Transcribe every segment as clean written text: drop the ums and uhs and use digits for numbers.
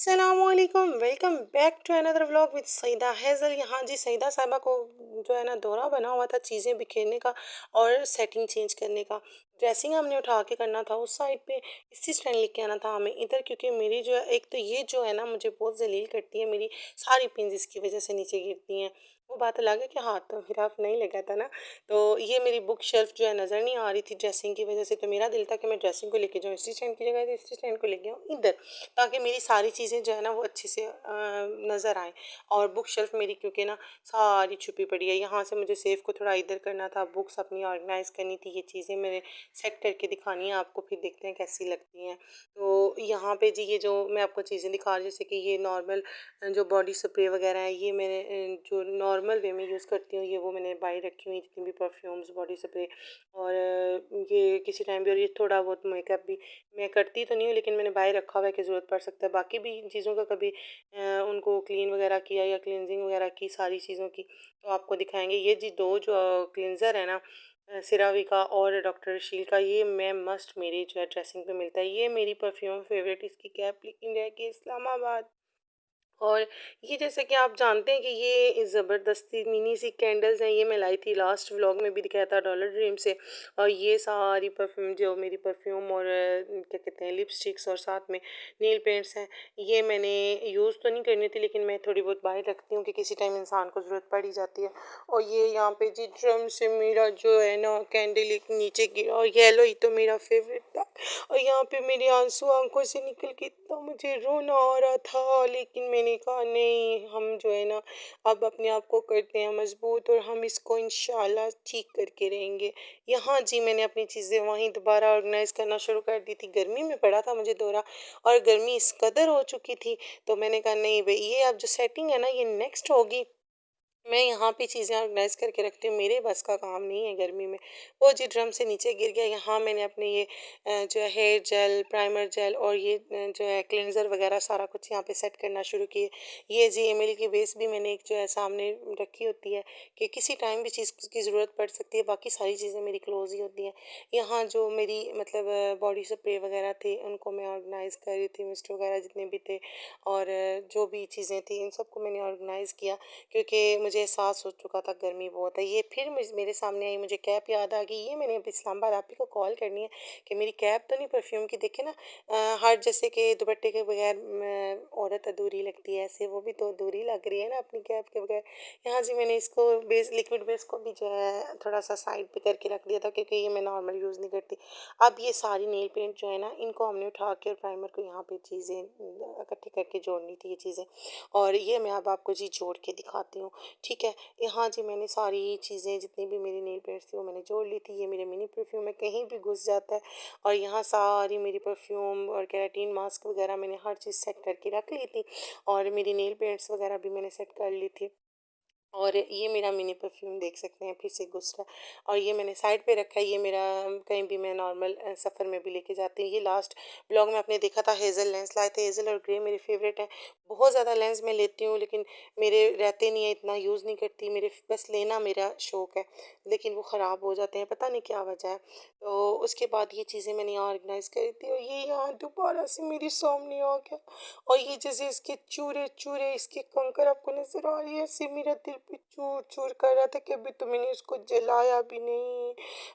अस्सलामुअलैकुम, welcome back to another vlog with Saeeda Hazel. यहाँ जी सईदा साहिबा को जो है ना दौरा बना हुआ था चीज़ें बिखेरने का और सेटिंग चेंज करने का। ड्रेसिंग हमने उठा के करना था उस साइड पे, इसी स्टैंड लेके आना था हमें इधर, क्योंकि मेरी जो है एक तो ये जो है ना मुझे बहुत जलील करती है, मेरी सारी पिंस इसकी वजह से नीचे गिरती हैं। वो बात अलग है कि हाथ तो मेरा नहीं लगा था ना। तो ये मेरी बुक शेल्फ जो है नज़र नहीं आ रही थी ड्रेसिंग की वजह से, तो मेरा दिल था कि मैं ड्रेसिंग को लेके जाऊँ इसी स्टैंड की जगह, इसी स्टैंड को लेके आऊँ इधर, ताकि मेरी सारी चीज़ें जो है ना वो अच्छे से नज़र आएँ। और बुक शेल्फ मेरी क्योंकि ना सारी छुपी पड़ी है, यहाँ से मुझे सेफ को थोड़ा इधर करना था, बुक्स अपनी ऑर्गेनाइज़ करनी थी, ये चीज़ें मेरे सेट करके दिखानी है आपको, फिर देखते हैं कैसी लगती हैं। तो यहाँ पे जी ये जो मैं आपको चीज़ें दिखा रही, जैसे कि ये नॉर्मल जो बॉडी स्प्रे वगैरह है, ये मैंने जो नॉर्मल वे में यूज़ करती हूँ ये वो मैंने बाई रखी हुई, जितनी भी परफ्यूम्स बॉडी स्प्रे और ये किसी टाइम भी, और ये थोड़ा बहुत मेकअप भी मैं करती तो नहीं हूँ, लेकिन मैंने बाय रखा हुआ है कि ज़रूरत पड़ सकता है। बाकी भी इन चीज़ों का कभी उनको क्लीन वगैरह किया या क्लींजिंग वगैरह की सारी चीज़ों की, तो आपको दिखाएंगे। ये जी दो जो क्लींज़र है ना, सिरावी का और डॉक्टर शील का, ये मैं मस्ट मेरी जो है ड्रेसिंग पे मिलता है। ये मेरी परफ्यूम फेवरेट, इसकी कैप लेकिन रह गई इस्लामाबाद। और ये जैसे कि आप जानते हैं कि ये ज़बरदस्ती मिनी सी कैंडल्स हैं, ये मैं लाई थी, लास्ट व्लॉग में भी दिखाया था, डॉलर ड्रीम से। और ये सारी परफ्यूम जो मेरी परफ्यूम और क्या कहते हैं लिपस्टिक्स और साथ में नेल पेंट्स हैं, ये मैंने यूज़ तो नहीं करनी थी, लेकिन मैं थोड़ी बहुत बाहर रखती हूँ कि किसी टाइम इंसान को ज़रूरत पड़ ही जाती है। और ये यहाँ पे जी ड्रम से मेरा जो है ना कैंडल एक नीचे गिरा, और येलो ही तो मेरा फेवरेट था। और यहाँ पे मेरे आंसू आंखों से निकल के इतना मुझे रोना आ रहा था, लेकिन मैंने कहा नहीं, हम जो है ना अब अपने आप को करते हैं मजबूत, और हम इसको इंशाल्लाह ठीक करके रहेंगे। यहाँ जी मैंने अपनी चीज़ें वहीं दोबारा ऑर्गेनाइज करना शुरू कर दी थी। गर्मी में पड़ा था मुझे दौरा, और गर्मी इस कदर हो चुकी थी, तो मैंने कहा नहीं भाई, ये अब जो सेटिंग है ना ये नेक्स्ट होगी, मैं यहाँ पे चीज़ें ऑर्गेनाइज करके रखती हूँ, मेरे बस का काम नहीं है गर्मी में। वो जी ड्रम से नीचे गिर गया। यहाँ मैंने अपने ये जो है हेयर जेल, प्राइमर जेल और ये जो है क्लेंजर वगैरह सारा कुछ यहाँ पे सेट करना शुरू किए। ये जी एमिली की बेस भी मैंने एक जो है सामने रखी होती है कि किसी टाइम भी चीज़ की ज़रूरत पड़ सकती है, बाकी सारी चीज़ें मेरी क्लोज ही होती हैं। यहाँ जो मेरी मतलब बॉडी स्प्रे वगैरह थे उनको मैं ऑर्गेनाइज़ कर रही थी, मिस्ट वगैरह जितने भी थे, और जो भी चीज़ें थी इन सबको मैंने ऑर्गेनाइज़ किया, क्योंकि मुझे एहसास हो चुका था गर्मी बहुत है। ये फिर मेरे सामने आई, मुझे कैप याद आ गई, ये मैंने अब इस्लामाबाद आप ही को कॉल करनी है कि मेरी कैप तो नहीं परफ्यूम की, देखे ना हर जैसे कि दुपट्टे के बगैर औरत अधूरी लगती है, ऐसे वो भी तो अधूरी लग रही है ना अपनी कैप के बगैर। यहाँ से मैंने इसको बेस लिक्विड बेस को भी जो है थोड़ा सा साइड पे करके रख दिया था, क्योंकि ये मैं नॉर्मल यूज़ नहीं करती। अब ये सारी नेल पेंट जो है ना इनको हमने उठा के और प्राइमर को यहाँ पे चीज़ें इकट्ठी करके जोड़नी थी ये चीज़ें, और ये मैं अब आपको जी जोड़ के दिखाती हूँ। ठीक है, यहाँ जी मैंने सारी चीज़ें जितनी भी मेरी नेल पेंट्स थी वो मैंने जोड़ ली थी। ये मेरे मिनी परफ्यूम में कहीं भी घुस जाता है, और यहाँ सारी मेरी परफ्यूम और केराटिन मास्क वगैरह मैंने हर चीज़ सेट करके रख ली थी, और मेरी नेल पेंट्स वगैरह भी मैंने सेट कर ली थी। और ये मेरा मिनी परफ्यूम देख सकते हैं फिर से घुस रहा है, और ये मैंने साइड पे रखा है। ये मेरा कहीं भी मैं नॉर्मल सफ़र में भी लेके जाती हूँ। ये लास्ट ब्लॉग में आपने देखा था, हेज़ल लेंस लाए थे, हेज़ल और ग्रे मेरे फेवरेट हैं। बहुत ज़्यादा लेंस मैं लेती हूँ, लेकिन मेरे रहते नहीं है, इतना यूज़ नहीं करती, मेरे बस लेना मेरा शौक़ है, लेकिन वो ख़राब हो जाते हैं, पता नहीं क्या वजह है। तो उसके बाद ये चीज़ें मैंने यहाँ ऑर्गेनाइज़ करी थी, और ये यहाँ दोबारा से मेरे सामने आ गया, और ये जैसे इसके चूरे चूरे इसके कंकर आपको नजर आ रही है, ऐसे मेरा दिल पे चूर चूर कर रहा था कि अभी तो मैंने इसको जलाया भी नहीं।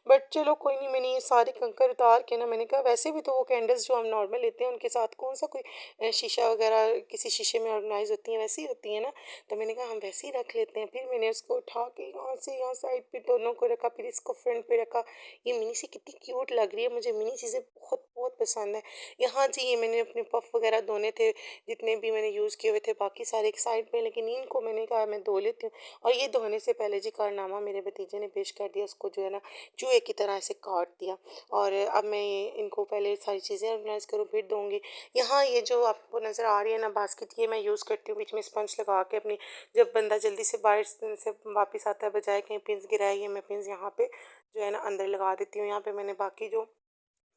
बट चलो कोई नहीं, मैंने ये सारे कंकर उतार के ना, मैंने कहा वैसे भी तो वो कैंडल्स जो हम नॉर्मल लेते हैं उनके साथ कौन सा कोई शीशा वगैरह किसी शीशे में ऑर्गेनाइज होती हैं, वैसी होती है ना, तो मैंने कहा हम वैसे ही रख लेते हैं। फिर मैंने उसको उठा के यहाँ से यहाँ साइड पे दोनों को रखा, फिर इसको फ्रंट पे रखा। ये मिनी सी कितनी क्यूट लग रही है, मुझे मिनी चीज़ें बहुत बहुत पसंद है। यहाँ जी ये मैंने अपने पफ वगैरह धोने थे, जितने भी मैंने यूज़ किए हुए थे, बाकी सारे एक साइड पे, लेकिन इनको मैंने कहा मैं धो लेती हूँ। और ये धोने से पहले जी कारनामा मेरे भतीजे ने पेश कर दिया, उसको जो है ना चूहे की तरह ऐसे काट दिया, और अब मैं इनको पहले सारी चीज़ें ऑर्गेनाइज करूँ फिर दूँगी। यहाँ ये जो आपको नज़र आ रही है ना बास्केट, ये मैं यूज़ करती हूँ बीच में स्पंज लगा के अपनी, जब बंदा जल्दी से बाहर से वापस आता है बजाय कहीं पिंस गिराए, ये मैं पिंस यहाँ पे जो है ना अंदर लगा देती हूँ। यहाँ पे मैंने बाकी जो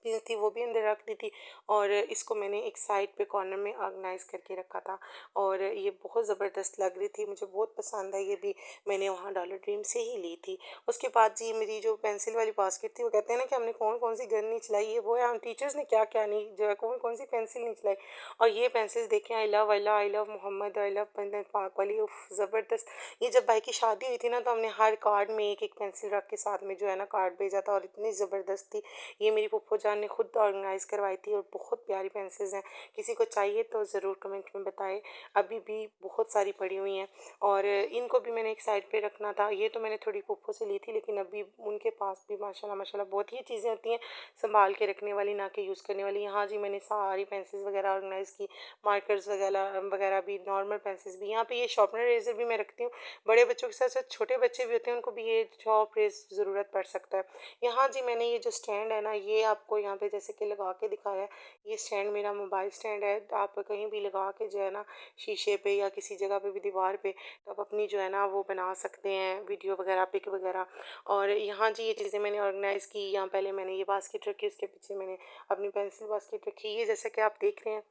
थी वो भी अंदर रख दी थी और इसको मैंने एक साइड पे कॉर्नर में ऑर्गेनाइज़ करके रखा था और ये बहुत ज़बरदस्त लग रही थी, मुझे बहुत पसंद आई ये भी, मैंने वहाँ डॉलर ड्रीम से ही ली थी। उसके बाद जी मेरी जो पेंसिल वाली बास्केट थी, वो कहते हैं ना कि हमने कौन-कौन सी गन नहीं चलाई है, वो है हम टीचर्स ने क्या-क्या नहीं जो है कौन-कौन सी पेंसिल नहीं चलाई। और ये पेंसिल्स देखें, I love Allah, I love Mohammad, I love बंदे पाक वाली, उफ़ ज़बरदस्त। ये जब भाई की शादी हुई थी ना, तो हमने हर कार्ड में एक-एक पेंसिल रख के साथ में जो है ना कार्ड भेजा था और इतनी ज़बरदस्त थी। ये मेरी फूफो जान ने खुद ऑर्गेनाइज़ करवाई थी और बहुत प्यारी पेंसिल्स हैं। किसी को चाहिए तो ज़रूर कमेंट में बताएँ। अभी भी बहुत सारी पड़ी हुई हैं और इनको भी मैंने एक साइड पे रखना था। ये तो मैंने थोड़ी फूफो से ली थी, लेकिन अभी उनके पास भी माशाल्लाह माशाल्लाह बहुत ही चीज़ें होती हैं सँभाल के रखने वाली, ना कि यूज़ करने वाली। यहाँ जी मैंने सारी पेंसिल्स वगैरह ऑर्गेनाइज़ की, मार्कर्स वगैरह वगैरह भी, नॉर्मल पेंसिल्स भी। यहाँ पे ये शार्पनर इरेज़र भी मैं रखती हूँ। बड़े बच्चों के साथ-साथ छोटे बच्चे भी होते हैं, उनको भी ये शॉर्प इरेज़ ज़रूरत पड़ सकता है। यहाँ जी मैंने ये जो स्टैंड है ना, ये आपको यहाँ पे जैसे कि लगा के दिखाया है। ये स्टैंड मेरा मोबाइल स्टैंड है। तो आप कहीं भी लगा के जो है ना शीशे पे या किसी जगह पे भी दीवार पे, तो आप अपनी जो है ना वो बना सकते हैं वीडियो वगैरह, पिक वगैरह। और यहाँ जी ये चीज़ें मैंने ऑर्गेनाइज़ की। यहाँ पहले मैंने ये बास्केट रखी, उसके पीछे मैंने अपनी पेंसिल बास्केट रखी। ये जैसा कि आप देख रहे हैं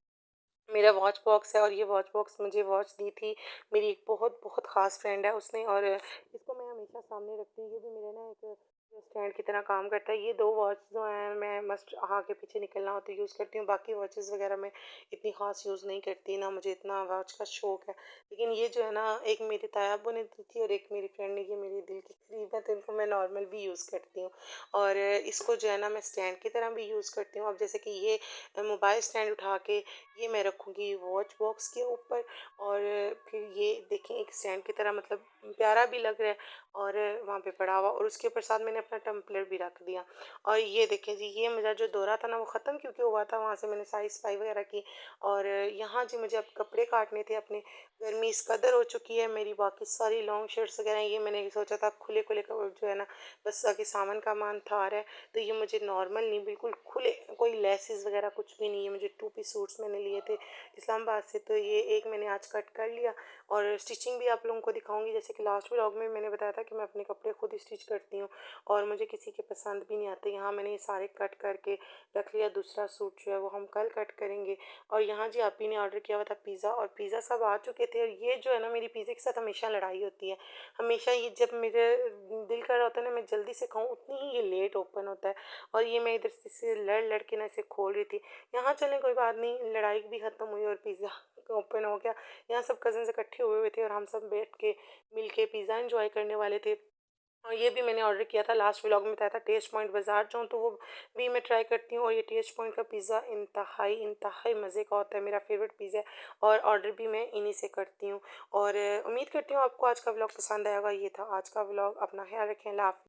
मेरा वॉच बॉक्स है और ये वॉच बॉक्स मुझे वॉच दी थी मेरी एक बहुत बहुत ख़ास फ्रेंड है उसने, और इसको मैं हमेशा सामने रखती हूँ। ये भी मेरे ना एक स्टैंड की तरह काम करता है। ये 2 वॉच जो हैं मैं मस्ट आगे पीछे निकलना हो तो यूज़ करती हूँ। बाकी वॉचेस वगैरह मैं इतनी ख़ास यूज़ नहीं करती, ना मुझे इतना वॉच का शौक है। लेकिन ये जो है ना, एक मेरे ताया अब्बू ने दी थी और एक मेरी फ्रेंड ने, ये मेरे दिल के करीब है, तो इनको मैं नॉर्मल भी यूज़ करती हूँ। और इसको जो है ना मैं स्टैंड की तरह भी यूज़ करती हूँ। अब जैसे कि ये मोबाइल स्टैंड उठा के ये मैं रखूँगी वॉच बॉक्स के ऊपर, और फिर ये देखें एक स्टैंड की तरह, मतलब प्यारा भी लग रहा है और वहाँ पे पड़ा हुआ, और उसके ऊपर साथ मैंने अपना टम्पलर भी रख दिया। और ये देखें जी, ये मेरा जो दौरा था ना वो ख़त्म क्योंकि हुआ था, वहाँ से मैंने सारी सफाई वगैरह की। और यहाँ जी मुझे अब कपड़े काटने थे अपने, गर्मी इस कदर हो चुकी है मेरी, बाकी सारी लॉन्ग शर्ट्स वगैरह ये मैंने सोचा था खुले खुले जो है ना, बस आगे सामान का मान था आ रहा है, तो ये मुझे नॉर्मल नहीं, बिल्कुल खुले, कोई लेसेस वगैरह कुछ भी नहीं है। मुझे 2 पीस सूट्स मैंने लिए थे इस्लामाबाद से, तो ये एक मैंने आज कट कर लिया और स्टिचिंग भी आप लोगों को दिखाऊंगी। जैसे कि लास्ट व्लॉग में मैंने बताया था कि मैं अपने कपड़े खुद स्टिच करती हूँ और मुझे किसी के पसंद भी नहीं आते। यहाँ मैंने ये सारे कट करके रख लिया, दूसरा सूट जो है वो हम कल कट करेंगे। और यहाँ जी आप ही ने ऑर्डर किया हुआ था पिज़्ज़ा, और पिज़्ज़ा सब आ चुके थे। और ये जो है ना, मेरी पिज़्ज़े के साथ हमेशा लड़ाई होती है। हमेशा ये जब मेरे दिल कर रहा होता है ना मैं जल्दी से खाऊं, उतनी ही ये लेट ओपन होता है। और ये मैं इधर से लड़ लड़ के ना इसे खोल रही थी। यहाँ चलें कोई बात नहीं, लड़ाई भी ख़त्म हुई और पिज़्ज़ा ओपन हो गया। यहाँ सब कज़न्स इकट्ठे हुए हुए थे और हम सब बैठ के मिल के पिज़्ज़ा एंजॉय करने वाले थे। और ये भी मैंने ऑर्डर किया था, लास्ट व्लॉग में बताया था, टेस्ट पॉइंट बाज़ार जाऊँ तो वो भी मैं ट्राई करती हूँ। और ये टेस्ट पॉइंट का पिज़्ज़ा इंतहाई इंतहाई मज़े का होता है, मेरा फेवरेट पिज़्ज़ा है और ऑर्डर भी मैं इन्हीं से करती हूँ। और उम्मीद करती हूँ आपको आज का व्लॉग पसंद आएगा। ये था आज का व्लॉग, अपना ख्याल रखें, अल्लाह हाफ़िज़।